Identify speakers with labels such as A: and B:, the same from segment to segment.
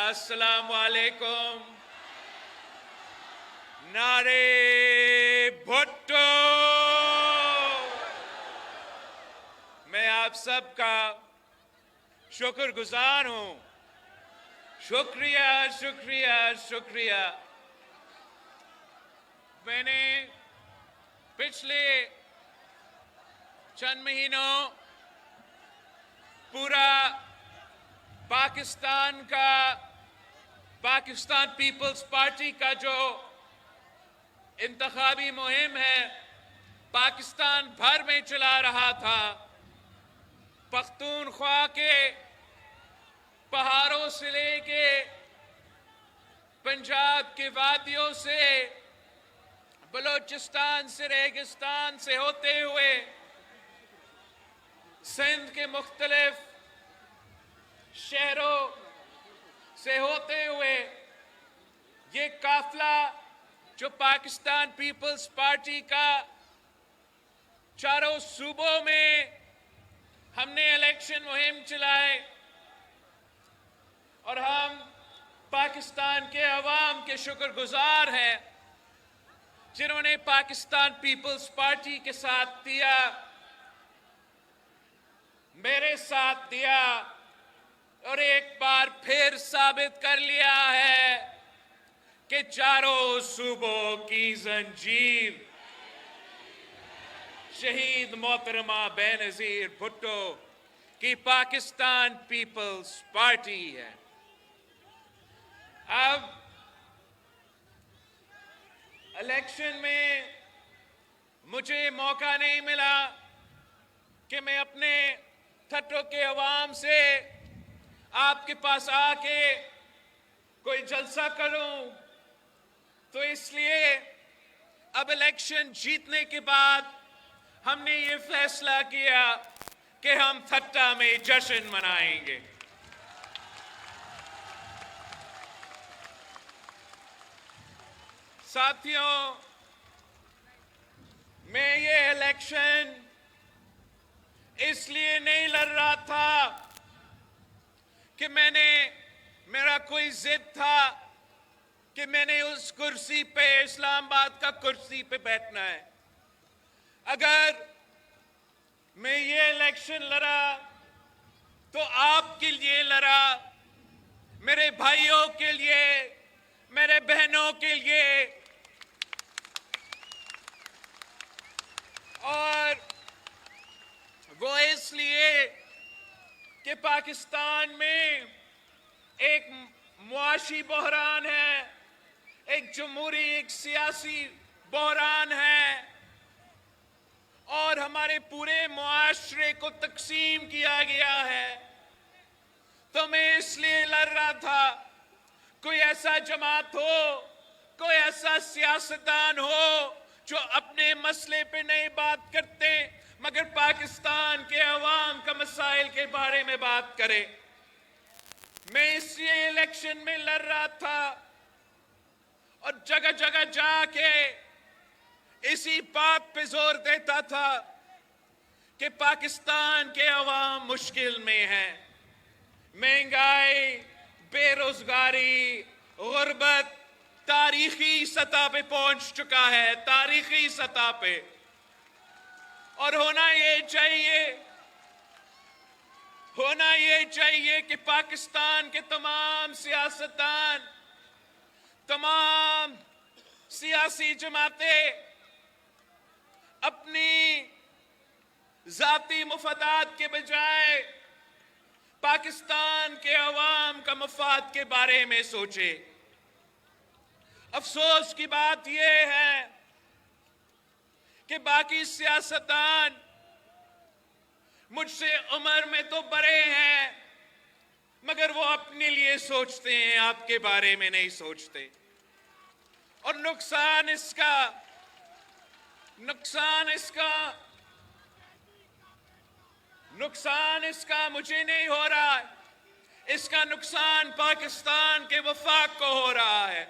A: अस्सलामु अलैकुम। नारे भुट्टो। मैं आप सबका शुक्रगुजार हूं। शुक्रिया शुक्रिया शुक्रिया। मैंने पिछले चंद महीनों पूरा पाकिस्तान पीपल्स पार्टी का जो इंतखाबी मुहिम है पाकिस्तान भर में चला रहा था। पख्तूनख्वा के पहाड़ों से लेके पंजाब के वादियों से बलोचिस्तान से रेगिस्तान से होते हुए सिंध के मुख्तलिफ शहरों से होते हुए ये काफिला जो पाकिस्तान पीपल्स पार्टी का चारों सूबों में हमने इलेक्शन मुहिम चलाए और हम पाकिस्तान के अवाम के शुक्रगुजार हैं जिन्होंने पाकिस्तान पीपल्स पार्टी के साथ दिया, मेरे साथ दिया और एक बार फिर साबित कर लिया है कि चारों सूबों की जंजीर शहीद मोहतरमा बेनजीर भुट्टो की पाकिस्तान पीपल्स पार्टी है। अब इलेक्शन में मुझे मौका नहीं मिला कि मैं अपने ठट्टो के अवाम से आपके पास आके कोई जलसा करूं, तो इसलिए अब इलेक्शन जीतने के बाद हमने ये फैसला किया कि हम ठट्टा में जश्न मनाएंगे। साथियों, मैं ये इलेक्शन इसलिए नहीं लड़ रहा था कि मेरा कोई जिद था कि मैंने उस कुर्सी पे इस्लामाबाद का कुर्सी पे बैठना है। अगर मैं ये इलेक्शन लड़ा तो आपके लिए लड़ा, मेरे भाइयों के लिए, मेरे बहनों के लिए, और वो इसलिए कि पाकिस्तान में एक मुआशी बहरान है, एक जमहूरी, एक सियासी बहरान है और हमारे पूरे मुआशरे को तकसीम किया गया है। तो मैं इसलिए लड़ रहा था कोई ऐसा जमात हो, कोई ऐसा सियासतदान हो जो अपने मसले पे नहीं बात करते मगर पाकिस्तान के अवाम का मसाइल के बारे में बात करे। मैं इसलिए इलेक्शन में लड़ रहा था और जगह जगह जाके इसी बात पे जोर देता था कि पाकिस्तान के अवाम मुश्किल में है। महंगाई, बेरोजगारी, गुर्बत तारीखी सतह पे पहुंच चुका है, तारीखी सतह पे। और होना ये चाहिए कि पाकिस्तान के तमाम सियासतदान, तमाम सियासी जमातें अपनी जाती मुफादात के बजाय पाकिस्तान के अवाम का मफाद के बारे में सोचे। अफसोस की बात यह है कि बाकी सियासतदान मुझसे उम्र में तो बड़े हैं, मगर वो अपने लिए सोचते हैं, आपके बारे में नहीं सोचते। और नुकसान इसका मुझे नहीं हो रहा है, इसका नुकसान पाकिस्तान के वफाक को हो रहा है,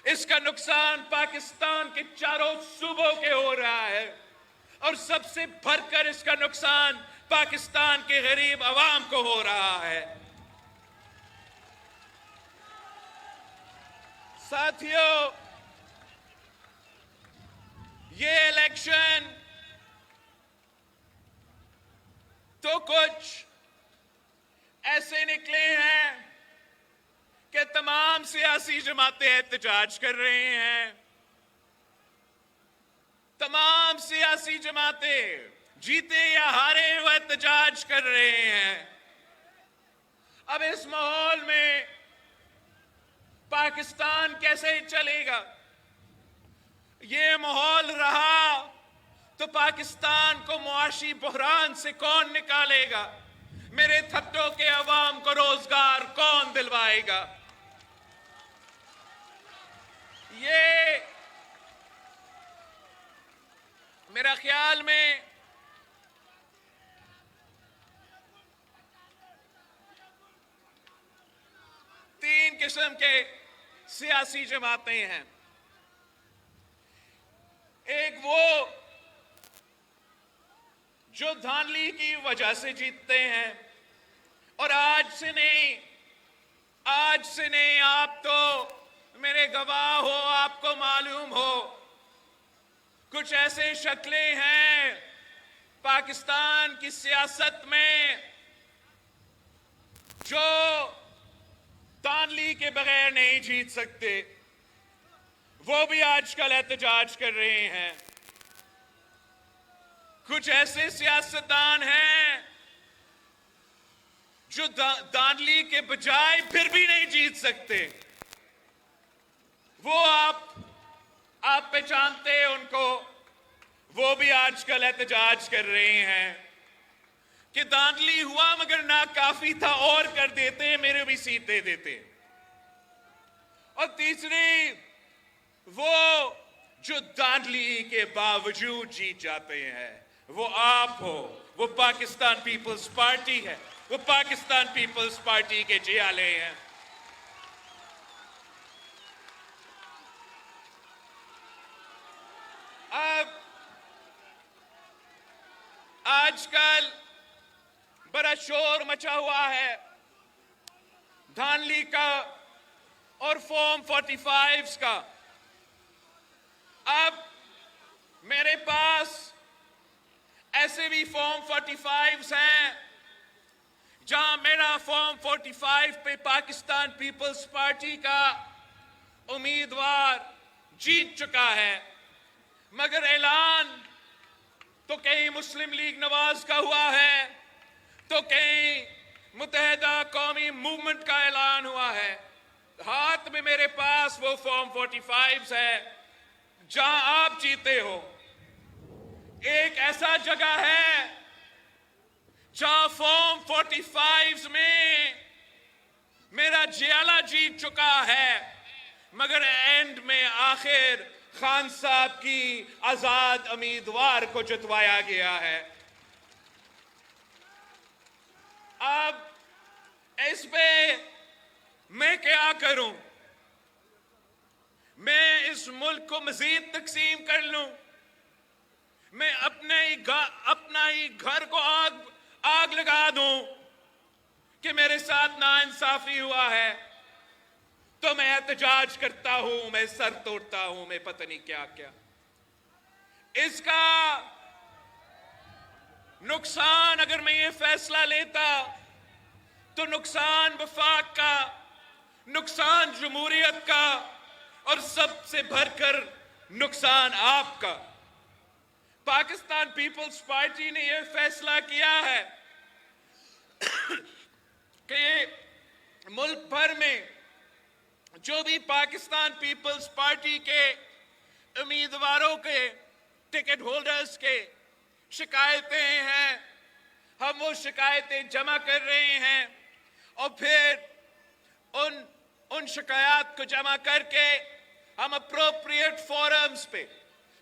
A: इसका नुकसान पाकिस्तान के चारों सूबों के हो रहा है, और सबसे बढ़कर इसका नुकसान पाकिस्तान के गरीब अवाम को हो रहा है। साथियों, ये इलेक्शन तो कुछ ऐसे निकले हैं कि तमाम सियासी जमातें एहतजाज कर रहे हैं, तमाम सियासी जमातें जीते या हारे वो एहतजाज कर रहे हैं। अब इस माहौल में पाकिस्तान कैसे चलेगा? ये माहौल रहा तो पाकिस्तान को मुआशी बहरान से कौन निकालेगा? मेरे थट्टों के अवाम को रोजगार कौन दिलवाएगा? ये मेरा ख्याल में तीन किस्म के सियासी जमातें हैं। एक वो जो धांधली की वजह से जीतते हैं, और आज से नहीं, आप तो मेरे गवाह हो, आपको मालूम हो, कुछ ऐसे शक्लें हैं पाकिस्तान की सियासत में जो धांधली के बगैर नहीं जीत सकते। वो भी आजकल एहतजाज कर रहे हैं। कुछ ऐसे सियासतदान हैं जो धांधली के बजाय फिर भी नहीं जीत सकते। वो आप पहचानते हैं उनको। वो भी आजकल एहतजाज कर रहे हैं कि धांधली हुआ मगर ना काफी था, और कर देते, मेरे भी सीट दे देते। और तीसरी, वो जो धांधली के बावजूद जीत जाते हैं, वो आप हो, वो पाकिस्तान पीपल्स पार्टी है, वो पाकिस्तान पीपल्स पार्टी के जियाले हैं। अब आजकल बड़ा शोर मचा हुआ है धांधली का और फॉर्म 45 का। अब मेरे पास ऐसे भी फॉर्म 45 हैं जहां मेरा फॉर्म 45 पे पाकिस्तान पीपल्स पार्टी का उम्मीदवार जीत चुका है, मगर ऐलान तो कहीं मुस्लिम लीग नवाज का हुआ है, तो कहीं मुत्तहिदा कौमी मूवमेंट का ऐलान हुआ है। हाथ में मेरे पास वो फॉर्म 45 है जहां आप जीते हो। एक ऐसा जगह है जहां फॉर्म 45 में मेरा जियाला जीत चुका है, मगर एंड में आखिर खान साहब की आजाद उम्मीदवार को जितवाया गया है। अब इस पे मैं क्या करूं? मैं इस मुल्क को मजीद तकसीम कर लूं? मैं अपना ही घर को आग लगा दूं कि मेरे साथ नाइंसाफी हुआ है, तो मैं एहतजाज करता हूं, मैं सर तोड़ता हूं, मैं पता नहीं क्या क्या। इसका नुकसान, अगर मैं ये फैसला लेता, तो नुकसान वफाक का, नुकसान जमहूरियत का, और सबसे भरकर नुकसान आपका। पाकिस्तान पीपल्स पार्टी ने यह फैसला किया है कि मुल्क भर में जो भी पाकिस्तान पीपल्स पार्टी के उम्मीदवारों के, टिकट होल्डर्स के शिकायतें हैं, हम वो शिकायतें जमा कर रहे हैं और फिर उन शिकायत को जमा करके हम अप्रोप्रिएट फोरम्स पे,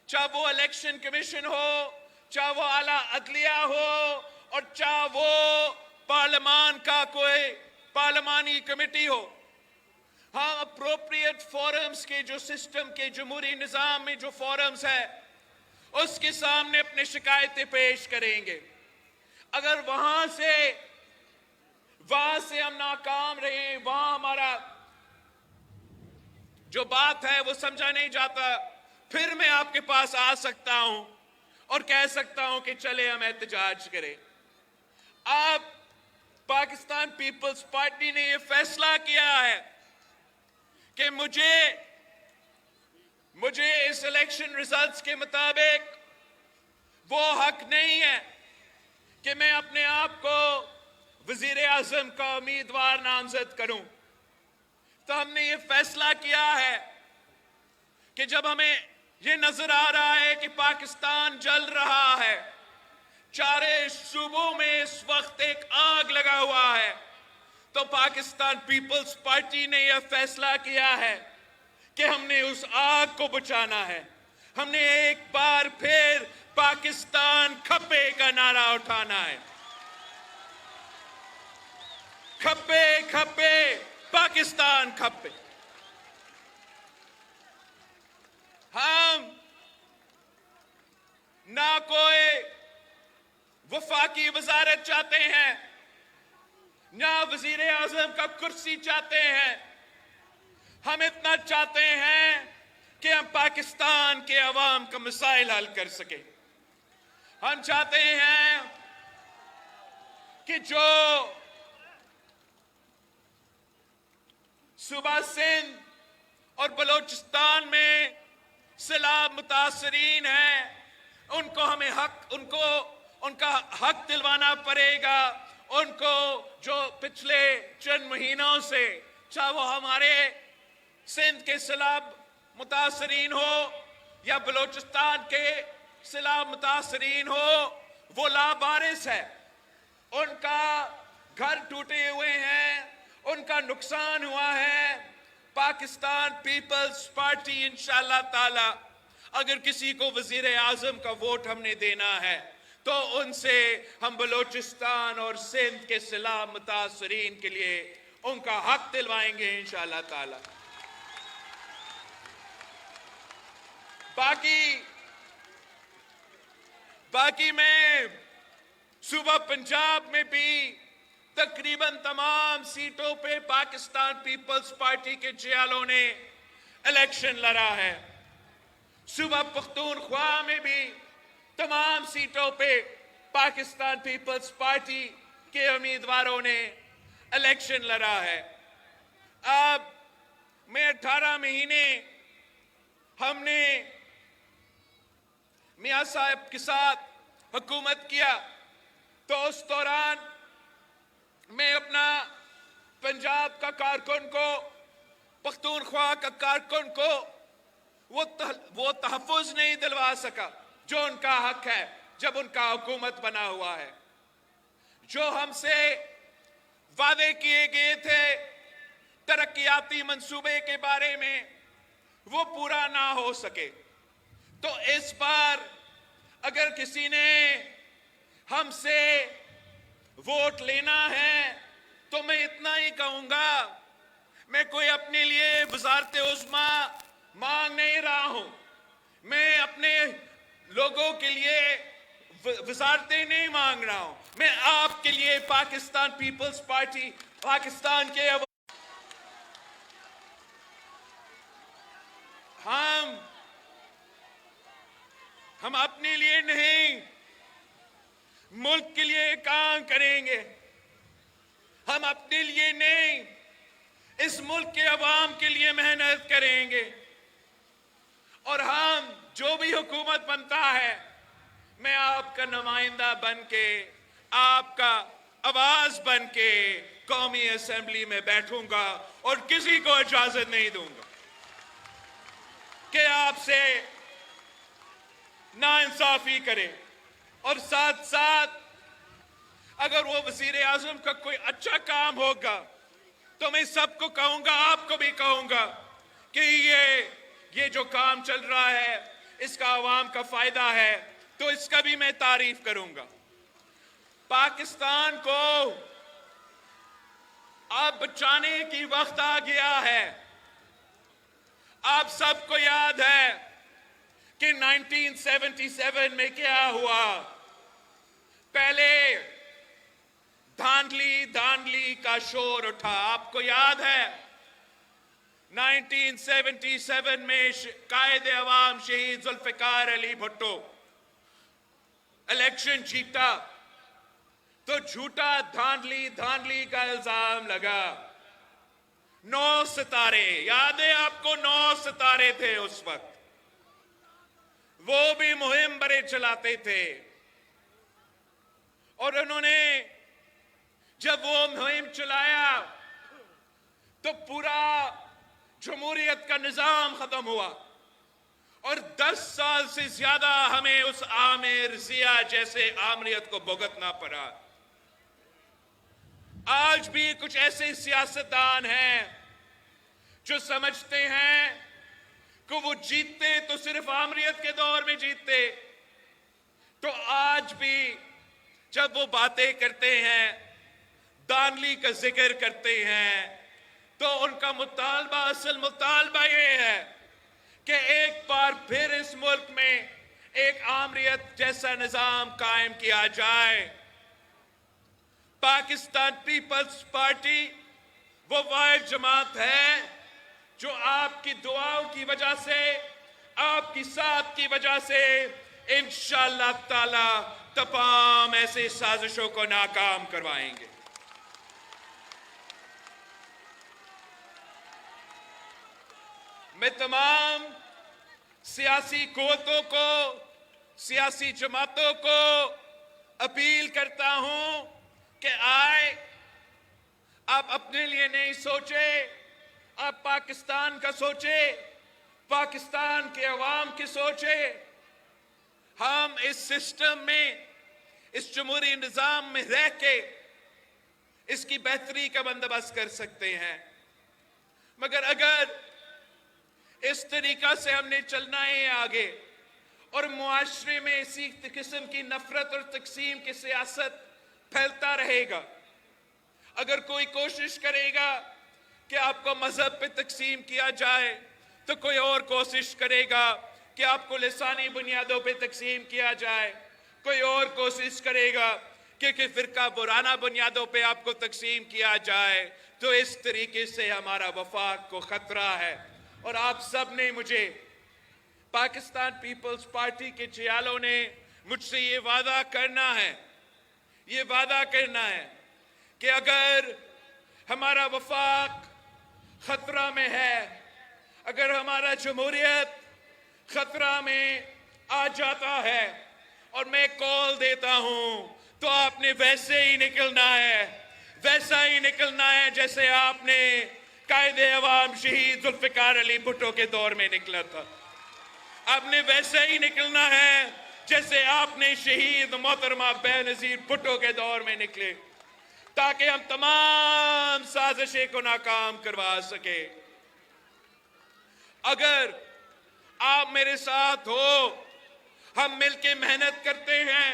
A: चाहे वो इलेक्शन कमीशन हो, चाहे वो आला अदलिया हो, और चाहे वो पार्लियामान का कोई पार्लियामानी कमेटी हो, हम अप्रोप्रिएट फोरम्स के, जो सिस्टम के जमहूरी निजाम में जो फोरम्स है, उसके सामने अपनी शिकायतें पेश करेंगे। अगर वहां से हम नाकाम रहे, वहां हमारा जो बात है वो समझा नहीं जाता, फिर मैं आपके पास आ सकता हूं और कह सकता हूं कि चले हम एहतजाज करें। अब पाकिस्तान पीपल्स पार्टी ने यह फैसला किया है कि मुझे इस इलेक्शन रिजल्ट्स के मुताबिक वो हक नहीं है कि मैं अपने आप को वजीर आजम का उम्मीदवार नामजद करूं। तो हमने ये फैसला किया है कि जब हमें ये नजर आ रहा है कि पाकिस्तान जल रहा है, चारे सूबों में इस वक्त एक आग लगा हुआ है, तो पाकिस्तान पीपल्स पार्टी ने यह फैसला किया है कि हमने उस आग को बुझाना है। हमने एक बार फिर पाकिस्तान खप्पे का नारा उठाना है। खप्पे खप्पे पाकिस्तान खप्पे। हम ना कोई वफाकी वजारत चाहते हैं, ना वजीर आजम का कुर्सी चाहते हैं। हम इतना चाहते हैं कि हम पाकिस्तान के अवाम का मसाइल हल कर सके। हम चाहते हैं कि जो सूबा सिंध और बलोचिस्तान में सैलाब मुतासरीन हैं, उनका हक दिलवाना पड़ेगा। उनको जो पिछले चंद महीनों से, चाहे वो हमारे सिंध के सैलाब मुतासरीन हो या बलोचिस्तान के सैलाब मुतासरीन हो, वो लावारिस है, उनका घर टूटे हुए हैं, उनका नुकसान हुआ है। पाकिस्तान पीपल्स पार्टी इंशाअल्लाह ताला, अगर किसी को वजीर आजम का वोट हमने देना है, तो उनसे हम बलोचिस्तान और सिंध के सैलाब मुतासरीन के लिए उनका हक दिलवाएंगे इंशाअल्लाह ताला। बाकी मैं सूबा पंजाब में भी तकरीबन तमाम सीटों पे पाकिस्तान पीपल्स पार्टी के जियालों ने इलेक्शन लड़ा है। सूबा पख्तूनख्वा में भी तमाम सीटों पे पाकिस्तान पीपल्स पार्टी के उम्मीदवारों ने इलेक्शन लड़ा है। अब मैं 18 महीने हमने मियां साहब के साथ हुकूमत किया, तो उस दौरान मैं अपना पंजाब का कारकुन को, पख्तूनख्वा का कारकुन को वो तहफ़्फ़ुज़ नहीं दिलवा सका जो उनका हक है जब उनका हुकूमत बना हुआ है। जो हमसे वादे किए गए थे तरक्याती मंसूबे के बारे में, वो पूरा ना हो सके। तो इस बार अगर किसी ने हमसे वोट लेना है, तो मैं इतना ही कहूंगा, मैं कोई अपने लिए वज़ारत उज़्मा मांग नहीं रहा हूं। मैं अपने लोगों के लिए वजारतें नहीं मांग रहा हूं, मैं आपके लिए पाकिस्तान पीपल्स पार्टी, पाकिस्तान के हम अपने लिए नहीं, मुल्क के लिए काम करेंगे। हम अपने लिए नहीं, इस मुल्क के अवाम के लिए मेहनत करेंगे। और हम जो भी हुकूमत बनता है, मैं आपका नुमाइंदा बन के, आपका आवाज बन के कौमी असेंबली में बैठूंगा और किसी को इजाजत नहीं दूंगा कि आपसे नाइंसाफी करे। और साथ साथ अगर वो वजीर आजम का कोई अच्छा काम होगा तो मैं सबको कहूंगा, आपको भी कहूंगा कि ये जो काम चल रहा है इसका आवाम का फायदा है, तो इसका भी मैं तारीफ करूंगा। पाकिस्तान को अब बचाने की वक्त आ गया है। आप सबको याद है कि 1977 में क्या हुआ। पहले धांधली धांधली का शोर उठा, आपको याद है। 1977 में कायदे अवाम शहीद जुल्फिकार अली भुट्टो इलेक्शन जीता तो झूठा धांधली धांधली का इल्जाम लगा। 9 सितारे, याद है आपको, 9 सितारे थे उस वक्त, वो भी मुहिम बड़े चलाते थे। और उन्होंने जब वो मुहिम चलाया तो पूरा जमहूरियत का निजाम खत्म हुआ और 10 साल से ज्यादा हमें उस आमिर जिया जैसे आमरीत को भुगतना पड़ा। आज भी कुछ ऐसे सियासतदान हैं जो समझते हैं कि वो जीतते तो सिर्फ आमरीत के दौर में जीतते। तो आज भी जब वो बातें करते हैं, दानली का जिक्र करते हैं, तो उनका मुतालबा, असल मुतालबा ये है कि एक बार फिर इस मुल्क में एक आमरीत जैसा निजाम कायम किया जाए। पाकिस्तान पीपल्स पार्टी वो वाहिद जमात है जो आपकी दुआओं की वजह से, आपकी साथ की वजह से इंशाअल्लाह ताला तमाम ऐसे साजिशों को नाकाम करवाएंगे। मैं तमाम सियासी कुव्वतों को, सियासी जमातों को अपील करता हूं कि आए, आप अपने लिए नहीं सोचे, आप पाकिस्तान का सोचे, पाकिस्तान के अवाम की सोचे। हम इस सिस्टम में, इस जमहूरी निजाम में रह के इसकी बेहतरी का बंदोबस्त कर सकते हैं। मगर अगर इस तरीका से हमने चलना है आगे और मुआशरे में इसी किस्म की नफरत और तकसीम की सियासत फैलता रहेगा, अगर कोई कोशिश करेगा कि आपको मजहब पे तकसीम किया जाए तो कोई और कोशिश करेगा कि आपको लिसानी बुनियादों पे तकसीम किया जाए, कोई और कोशिश करेगा कि फिरका वाराना बुनियादों पे आपको तकसीम किया जाए। तो इस तरीके से हमारा वफाक को खतरा है। और आप सब ने मुझे, पाकिस्तान पीपल्स पार्टी के जियालों ने मुझसे ये वादा करना है कि अगर हमारा वफाक खतरा में है, अगर हमारा जमहूरियत खतरा में आ जाता है और मैं कॉल देता हूं, तो आपने वैसे ही निकलना है, वैसा ही निकलना है जैसे आपने कायदे अवाम शहीद जुल्फिकार अली भुट्टो के दौर में निकला था। आपने वैसे ही निकलना है जैसे आपने शहीद मोहतरमा बेनजीर भुट्टो के दौर में निकले, ताकि हम तमाम साजिशें को नाकाम करवा सके। अगर आप मेरे साथ हो, हम मिलके मेहनत करते हैं,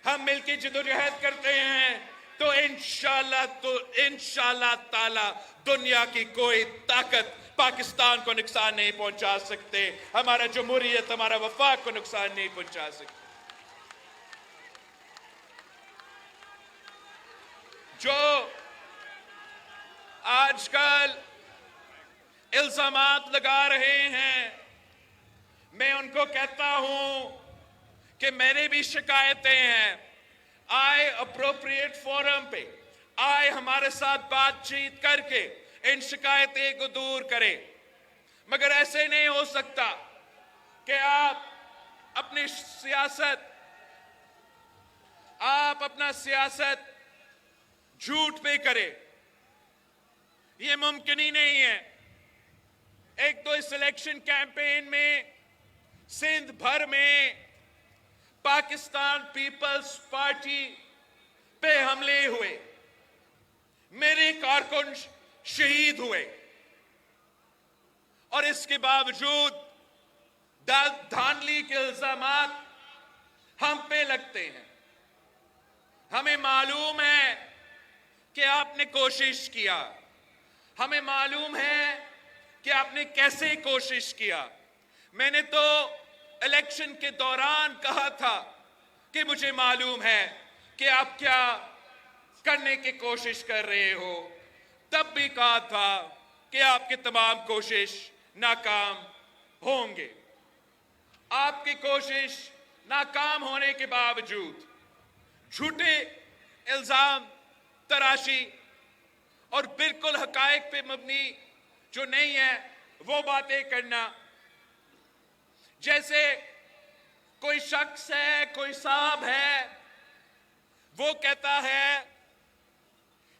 A: हम मिलके जदोजहद करते हैं, तो इंशाल्लाह ताला दुनिया की कोई ताकत पाकिस्तान को नुकसान नहीं पहुंचा सकते, हमारा जमहूरियत, हमारा वफाक को नुकसान नहीं पहुंचा सकते। जो आजकल इल्जामात लगा रहे हैं, मैं उनको कहता हूं कि मेरी भी शिकायतें हैं, आए अप्रोप्रिएट फोरम पे आए, हमारे साथ बातचीत करके इन शिकायतें को दूर करें। मगर ऐसे नहीं हो सकता कि आप अपना सियासत झूठ पे करें, यह मुमकिन ही नहीं है। एक तो इस इलेक्शन कैंपेन में सिंध भर में पाकिस्तान पीपल्स पार्टी पे हमले हुए, मेरे कारकुन शहीद हुए, और इसके बावजूद धांधली के इल्जामात हम पे लगते हैं। हमें मालूम है कि आपने कोशिश किया, हमें मालूम है कि आपने कैसे कोशिश किया। मैंने तो इलेक्शन के दौरान कहा था कि मुझे मालूम है कि आप क्या करने की कोशिश कर रहे हो, तब भी कहा था कि आपकी तमाम कोशिश नाकाम होंगे। आपकी कोशिश नाकाम होने के बावजूद झूठे इल्जाम तराशी और बिल्कुल हकायक पे मबनी जो नहीं है वो बातें करना, जैसे कोई शख्स है, कोई साहब है, वो कहता है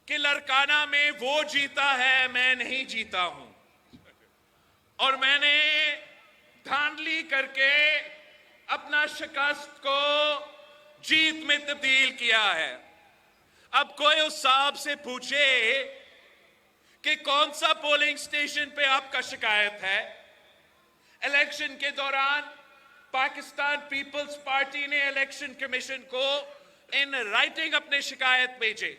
A: कि लड़काना में वो जीता है, मैं नहीं जीता हूं, और मैंने धांधली करके अपना शिकस्त को जीत में तब्दील किया है। अब कोई उस साहब से पूछे कि कौन सा पोलिंग स्टेशन पे आपका शिकायत है। इलेक्शन के दौरान पाकिस्तान पीपल्स पार्टी ने इलेक्शन कमीशन को इन राइटिंग अपने शिकायत भेजे।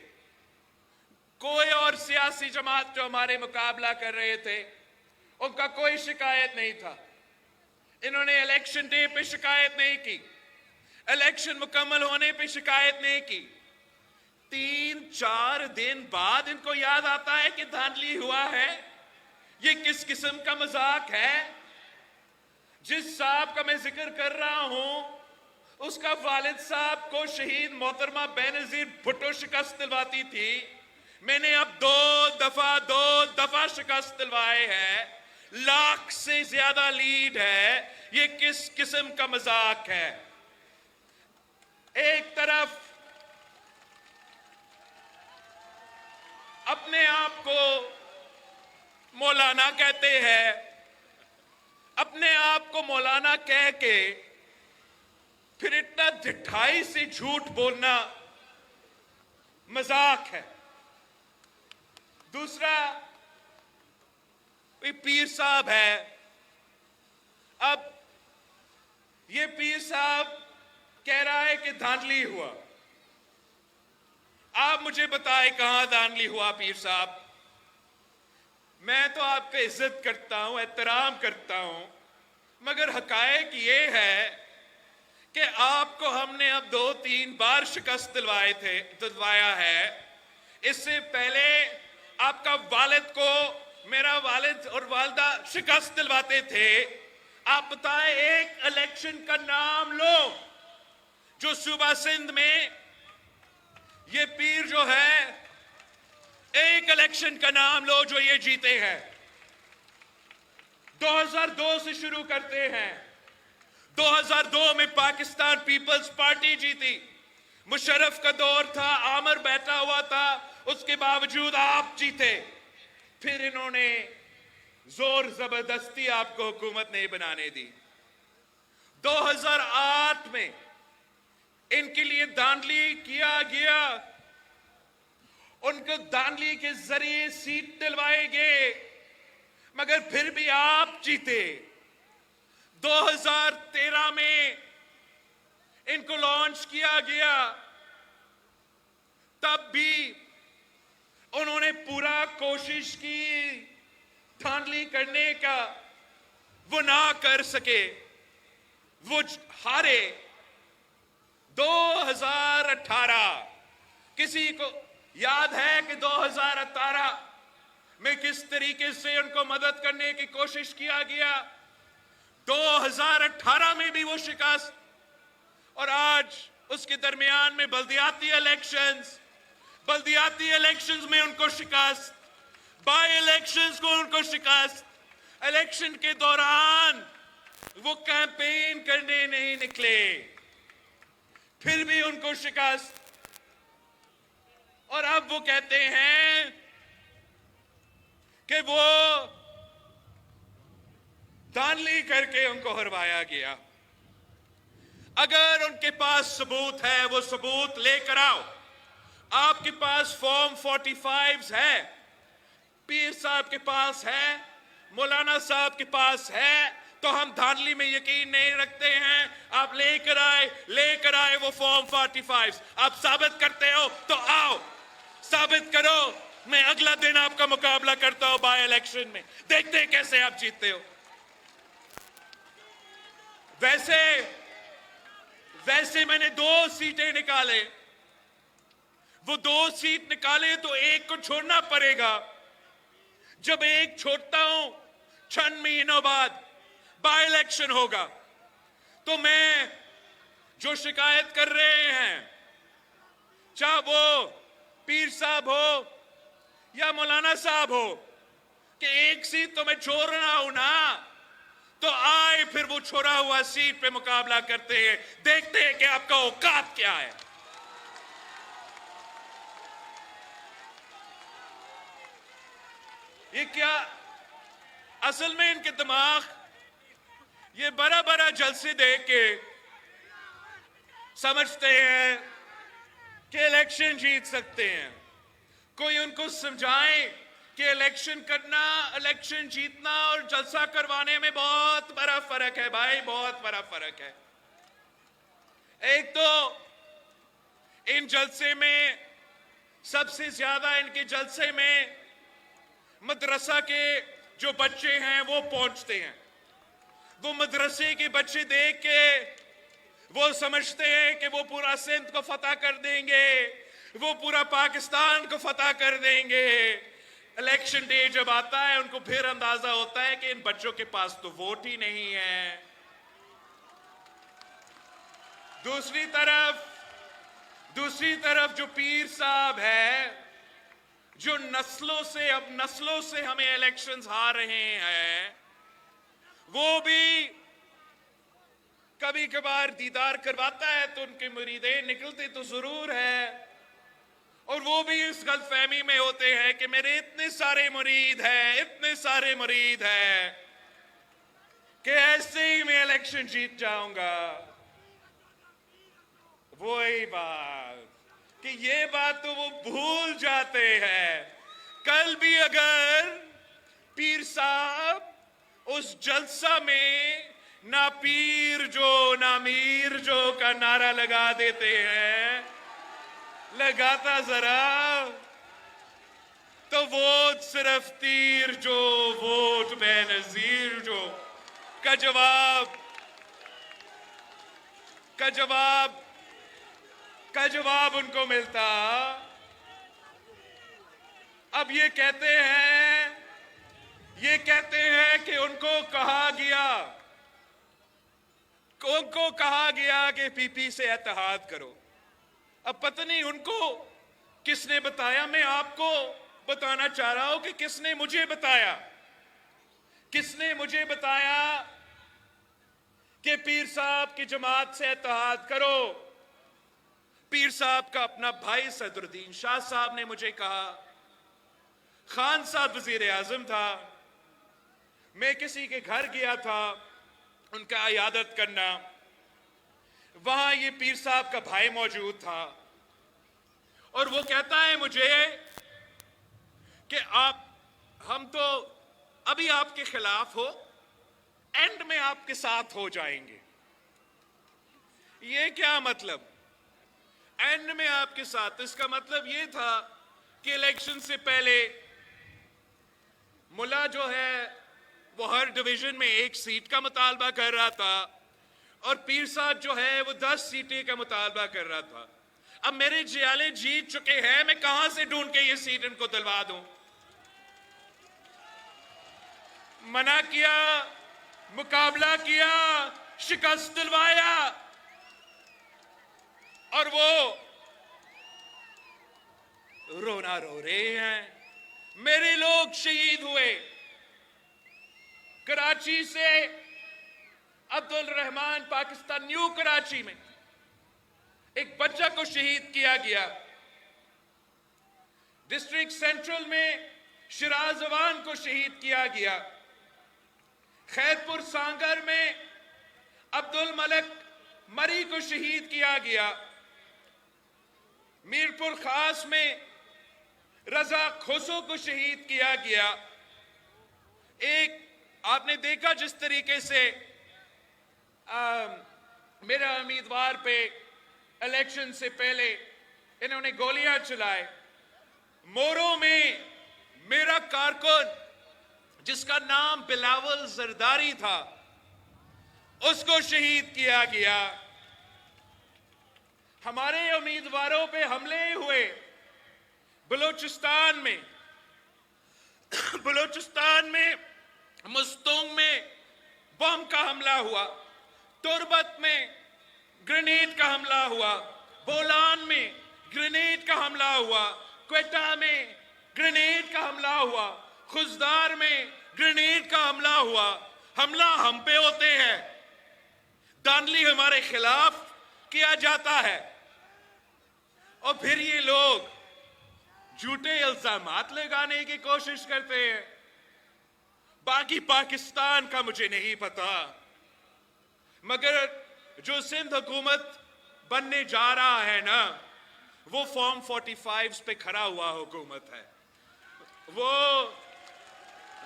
A: कोई और सियासी जमात जो हमारे मुकाबला कर रहे थे उनका कोई शिकायत नहीं था। इन्होंने इलेक्शन डे पे शिकायत नहीं की, इलेक्शन मुकम्मल होने पे शिकायत नहीं की। 3-4 दिन बाद इनको याद आता है कि धांधली हुआ है। ये किस किस्म का मजाक है? जिस साहब का मैं जिक्र कर रहा हूं उसका वालिद साहब को शहीद मोहतरमा बेनजीर भुट्टो शिकस्त दिलवाती थी। मैंने अब दो दफा शिकस्त दिलवाए हैं, लाख से ज्यादा लीड है। ये किस किस्म का मजाक है? एक तरफ अपने आप को मौलाना कहते हैं, अपने आप को मौलाना कह के फिर इतना ढिठाई से झूठ बोलना मजाक है। दूसरा, कोई पीर साहब है, अब ये पीर साहब कह रहा है कि धांधली हुआ। आप मुझे बताएं कहां धांधली हुआ पीर साहब? मैं तो आपका इज्जत करता हूं, एहतराम करता हूं, मगर हकायक ये है कि आपको हमने अब 2-3 बार शिकस्त दिलवाया है। इससे पहले आपका वालिद को मेरा वालिद और वालिदा शिकस्त दिलवाते थे। आप बताएं एक इलेक्शन का नाम लो जो सूबा सिंध में ये पीर जो है, एक इलेक्शन का नाम लो जो ये जीते हैं। 2002 से शुरू करते हैं। 2002 में पाकिस्तान पीपल्स पार्टी जीती, मुशर्रफ का दौर था, आमर बैठा हुआ था, उसके बावजूद आप जीते। फिर इन्होंने जोर जबरदस्ती आपको हुकूमत नहीं बनाने दी। 2008 में इनके लिए धांधली किया गया, उनको धांधली के जरिए सीट दिलवाए गए, मगर फिर भी आप जीते। 2013 में इनको लॉन्च किया गया, तब भी उन्होंने पूरा कोशिश की धांधली करने का, वो ना कर सके, वो हारे। 2018 किसी को याद है कि 2018 में किस तरीके से उनको मदद करने की कोशिश किया गया? 2018 में भी वो शिकस्त, और आज उसके दरमियान में बल्दियाती इलेक्शंस में उनको शिकस्त, बाई इलेक्शंस को उनको शिकस्त, इलेक्शन के दौरान वो कैंपेन करने नहीं निकले, फिर भी उनको शिकस्त। और अब वो कहते हैं कि वो धांधली करके उनको हरवाया गया। अगर उनके पास सबूत है, वो सबूत लेकर आओ। आपके पास फॉर्म 45 है, पीर साहब के पास है, मौलाना साहब के पास है, तो हम धांधली में यकीन नहीं रखते हैं। आप लेकर आए वो फॉर्म 45। आप साबित करते हो तो आओ, साबित करो। मैं अगला दिन आपका मुकाबला करता हूं बाय इलेक्शन में, देखते हैं कैसे आप जीतते हो। वैसे मैंने 2 सीटें निकाले, वो 2 सीट निकाले तो एक को छोड़ना पड़ेगा। जब एक छोड़ता हूं, 6 महीनों बाद बाय इलेक्शन होगा, तो मैं जो शिकायत कर रहे हैं, चाहे वो पीर साहब हो या मौलाना साहब हो, कि एक सीट तो मैं छोड़ रहा हूं ना, तो आए फिर वो छोड़ा हुआ सीट पे मुकाबला करते हैं, देखते हैं कि आपका औकात क्या है। ये क्या असल में इनके दिमाग ये बड़ा बड़ा जलसे देख के समझते हैं कि इलेक्शन जीत सकते हैं। कोई उनको समझाए कि इलेक्शन करना, इलेक्शन जीतना और जलसा करवाने में बहुत बड़ा फर्क है भाई, बहुत बड़ा फर्क है। एक तो इन जलसे में, सबसे ज्यादा इनके जलसे में मदरसा के जो बच्चे हैं वो पहुंचते हैं। वो मदरसे के बच्चे देख के वो समझते हैं कि वो पूरा सिंध को फतह कर देंगे, वो पूरा पाकिस्तान को फतह कर देंगे। इलेक्शन डे जब आता है, उनको फिर अंदाजा होता है कि इन बच्चों के पास तो वोट ही नहीं है। दूसरी तरफ जो पीर साहब है, जो नस्लों से हमें इलेक्शंस हार रहे हैं, वो भी कभी कभार दीदार करवाता है तो उनके मुरीदें निकलते तो जरूर है, और वो भी इस गलतफहमी में होते हैं कि मेरे इतने सारे मुरीद हैं कि ऐसे ही मैं इलेक्शन जीत जाऊंगा। वही बात कि ये बात तो वो भूल जाते हैं। कल भी अगर पीर साहब उस जलसा में ना पीर जो ना मीर जो का नारा लगा देते हैं, लगाता जरा, तो वोट सिर्फ तीर जो, वोट बेनजीर जो का जवाब उनको मिलता। अब ये कहते हैं कि उनको कहा गया कि पीपी से इत्तेहाद करो। अब पता नहीं उनको किसने बताया, मैं आपको बताना चाह रहा हूं कि किसने मुझे बताया कि पीर साहब की जमात से इत्तेहाद करो। पीर साहब का अपना भाई सदरुद्दीन शाह साहब ने मुझे कहा, खान साहब वजीर आजम था, मैं किसी के घर गया था उनका इयादत करना, वहां ये पीर साहब का भाई मौजूद था, और वो कहता है मुझे कि हम तो अभी आपके खिलाफ हो, एंड में आपके साथ हो जाएंगे। ये क्या मतलब? एंड में आपके साथ। इसका मतलब ये था कि इलेक्शन से पहले मुल्ला जो है वो हर डिवीजन में 1 सीट का मुतालबा कर रहा था और पीर साहब जो है वो 10 सीटें का मुतालबा कर रहा था। अब मेरे जियाले जीत चुके हैं, मैं कहां से ढूंढ के ये सीट इनको दिलवा दूं? मना किया, मुकाबला किया, शिकस्त दिलवाया और वो रोना रो रहे हैं। मेरे लोग शहीद हुए। कराची से अब्दुल रहमान पाकिस्तान न्यू कराची में एक बच्चा को शहीद किया गया। डिस्ट्रिक्ट सेंट्रल में शिराज अवान को शहीद किया गया। खैरपुर सांगर में अब्दुल मलिक मरी को शहीद किया गया। मीरपुर खास में रजा खोसो को शहीद किया गया। एक आपने देखा जिस तरीके से मेरा उम्मीदवार पे इलेक्शन से पहले इन्होंने गोलियां चलाए। मोरो में मेरा कारकुन जिसका नाम बिलावल जरदारी था उसको शहीद किया गया। हमारे उम्मीदवारों पे हमले हुए। बलूचिस्तान में मुस्तोंग में बम का हमला हुआ। तुर्बत में ग्रेनेड का हमला हुआ। बोलान में ग्रेनेड का हमला हुआ। क्वेटा में ग्रेनेड का हमला हुआ। खुजदार में ग्रेनेड का हमला हुआ। हमला हम पे होते हैं, दांधली हमारे खिलाफ किया जाता है और फिर ये लोग झूठे इल्जामात लगाने की कोशिश करते हैं। बाकी पाकिस्तान का मुझे नहीं पता, मगर जो सिंध हुकूमत बनने जा रहा है ना, वो फॉर्म 45 पे खड़ा हुआ हुकूमत है। वो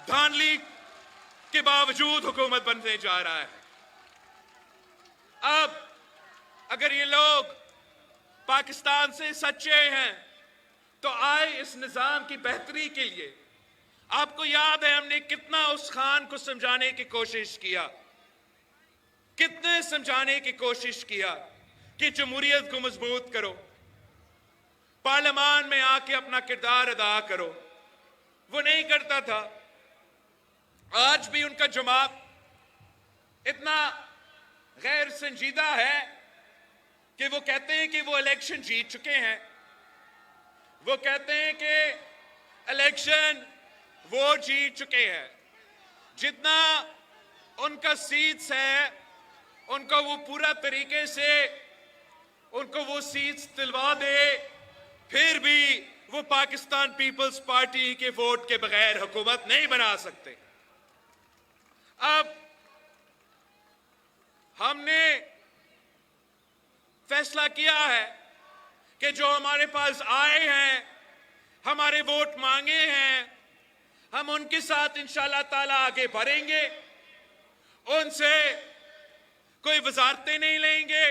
A: धांधली के बावजूद हुकूमत बनने जा रहा है। अब अगर ये लोग पाकिस्तान से सच्चे हैं तो आए इस निजाम की बेहतरी के लिए। आपको याद है हमने कितना उस खान को समझाने की कोशिश किया, कितने समझाने की कोशिश किया कि जमहूरियत को मजबूत करो, पार्लियामान में आके अपना किरदार अदा करो। वो नहीं करता था। आज भी उनका जवाब इतना गैर संजीदा है कि वो कहते हैं कि वो इलेक्शन जीत चुके हैं। वो कहते हैं कि इलेक्शन वो जीत चुके हैं। जितना उनका सीट्स है उनको वो पूरा तरीके से उनको वो सीट्स दिलवा दे, फिर भी वो पाकिस्तान पीपल्स पार्टी के वोट के बगैर हुकूमत नहीं बना सकते। अब हमने फैसला किया है कि जो हमारे पास आए हैं, हमारे वोट मांगे हैं, हम उनके साथ इंशाल्लाह ताला आगे बढ़ेंगे। उनसे कोई वजारतें नहीं लेंगे,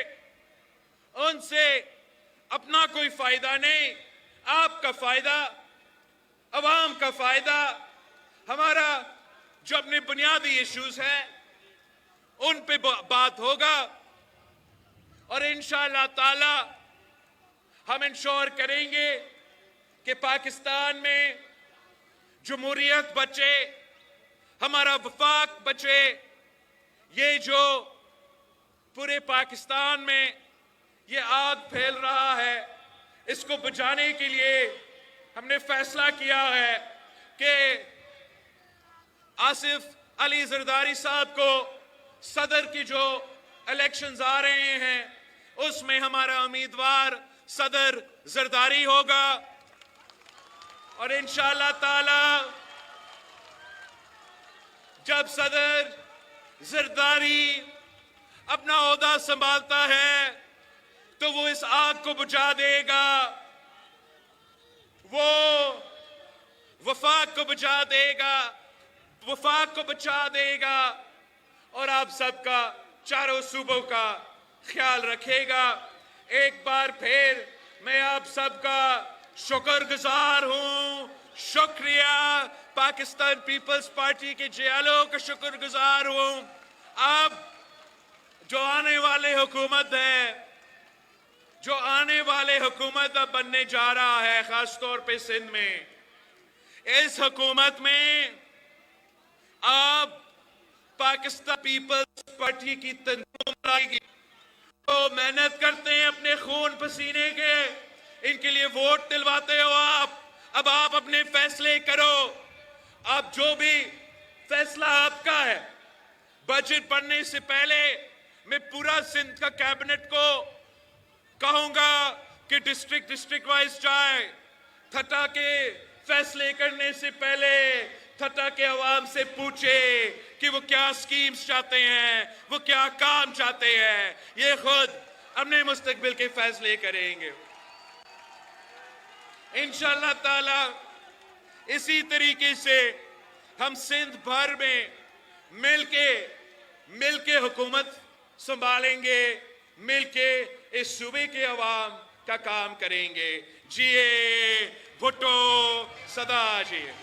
A: उनसे अपना कोई फायदा नहीं, आपका फायदा, अवाम का फायदा, हमारा जो अपने बुनियादी इश्यूज हैं उन पे बात होगा और इंशाअल्लाह ताला हम इंश्योर करेंगे कि पाकिस्तान में जमहूरियत बचे, हमारा वफाक बचे। ये जो पूरे पाकिस्तान में ये आग फैल रहा है, इसको बुझाने के लिए हमने फैसला किया है कि आसिफ अली जरदारी साहब को सदर की जो इलेक्शंस आ रहे हैं उसमें हमारा उम्मीदवार सदर जरदारी होगा और इंशाअल्लाह ताला जब सदर जरदारी अपना ओहदा संभालता है तो वो इस आग को बुझा देगा, वो वफाक को बुझा देगा, वफाक को बचा देगा और आप सबका चारों सूबों का ख्याल रखेगा। एक बार फिर मैं आप सबका शुक्रगुजार हूं। शुक्रिया। पाकिस्तान पीपल्स पार्टी के जियालों का शुक्रगुजार हूं। अब जो आने वाले हुकूमत है, जो आने वाले हुकूमत अब बनने जा रहा है, खासतौर पे सिंध में, इस हुकूमत में अब पाकिस्तान पीपल्स पार्टी की तंजीम आएगी। तो मेहनत करते हैं अपने खून पसीने के, इनके लिए वोट दिलवाते हो आप। अब आप अपने फैसले करो। अब जो भी फैसला आपका है, बजट बनने से पहले मैं पूरा सिंध का कैबिनेट को कहूंगा कि डिस्ट्रिक्ट वाइज जाए। ठट्टा के फैसले करने से पहले ठट्टा के अवाम से पूछे कि वो क्या स्कीम्स चाहते हैं, वो क्या काम चाहते हैं। ये खुद अपने मुस्तकबिल के फैसले करेंगे इंशाअल्लाह ताला। इसी तरीके से हम सिंध भर में मिलके हुकूमत संभालेंगे, मिलके इस सूबे के अवाम का काम करेंगे। जिए भुट्टो सदा जिए।